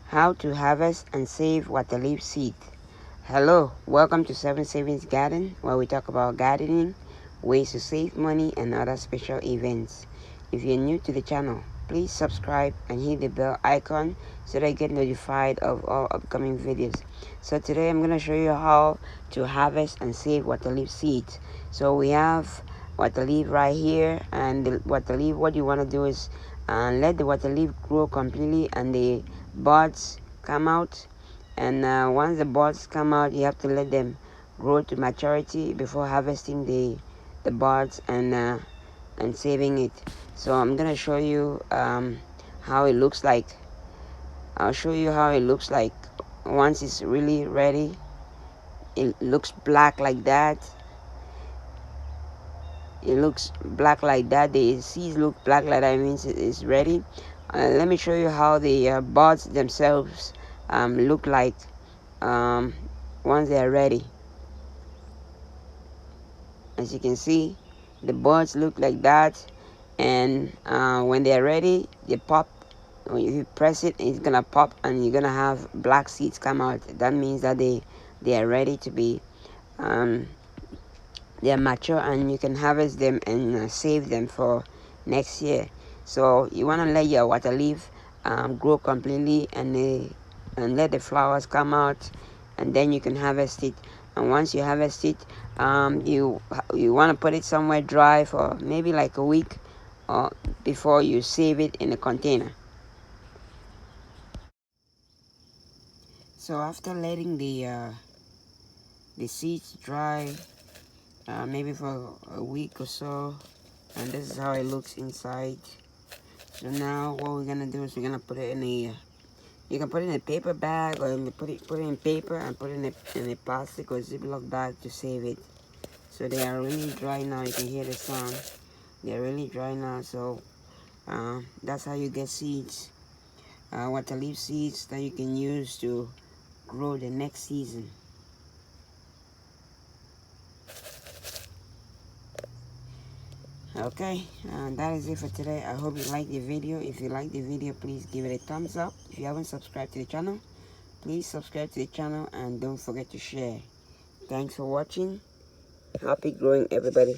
How to harvest and save waterleaf seed. Hello, welcome to 7 Savings Garden, where we talk about gardening, ways to save money, and other special events. If you're new to the channel, please subscribe and hit the bell icon so that you get notified of all upcoming videos. So today I'm going to show you how to harvest and save waterleaf seeds. So we have waterleaf right here, and the waterleaf, what you want to do is let the waterleaf grow completely and the buds come out. And once the buds come out, you have to let them grow to maturity before harvesting the buds and saving it. So I'm gonna show you how it looks like. I'll show you how it looks like once it's really ready. It looks black like that. It looks black like that. The seeds look black like that. Means it's ready. Let me show you how the buds themselves look like once they are ready. As you can see, the buds look like that, and when they are ready, they pop. When you press it, it's gonna pop, and you're gonna have black seeds come out. That means that they are ready to be they are mature, and you can harvest them and save them for next year. So you want to let your water leaf grow completely and let the flowers come out, and then you can harvest it. And once you harvest it, you want to put it somewhere dry for maybe like a week or before you save it in a container. So after letting the seeds dry maybe for a week or so, and this is how it looks inside. So now what we're gonna do is we're gonna put it in a you can put it in a paper bag, or put it in paper and put it in a plastic or Ziploc bag to save it. So they are really dry now. You can hear the sound. They're really dry now. So that's how you get seeds, waterleaf seeds that you can use to grow the next season. Okay, that is it for today. I hope you liked the video. If you like the video, please give it a thumbs up. If you haven't subscribed to the channel, please subscribe to the channel and don't forget to share. Thanks for watching. Happy growing, everybody.